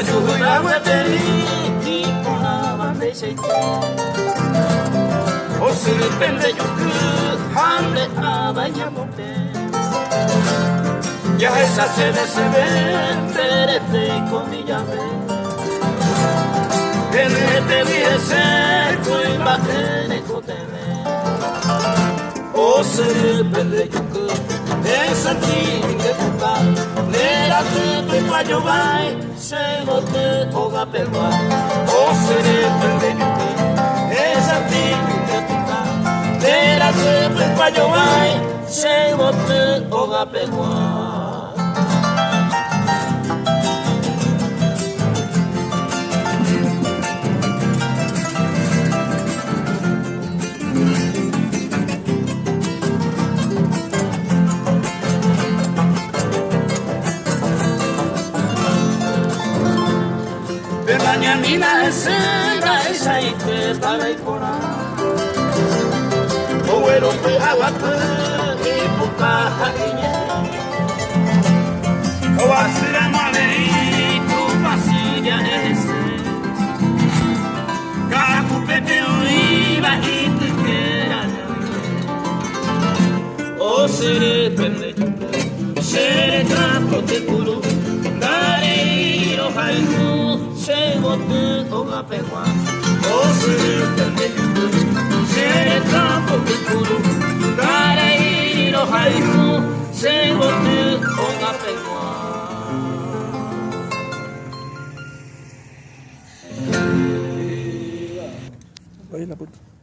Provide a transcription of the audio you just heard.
ayuda teri ni kona bande sheke osuru pende yuku hande abaya mote ya esa se ven perete con mi llave te viese kui bakene koteme osuru pende yuku esa tinga tuka nera tu payo vai se bote oga pegua osuru pende yuku esa tinga tuka nera tu payo vai se bote oga pegua. Mina esera esa ite para ikora Owero pe awate ipuka hakinya Owasira male tu pasilla ese Kaku pepe oiba itu kera O sere pende sere trapo te kuru Dare iro haiku se bote oga pegua o se tende se campo de kuru dare iro haiku se bote oga pegua. Oye la puta.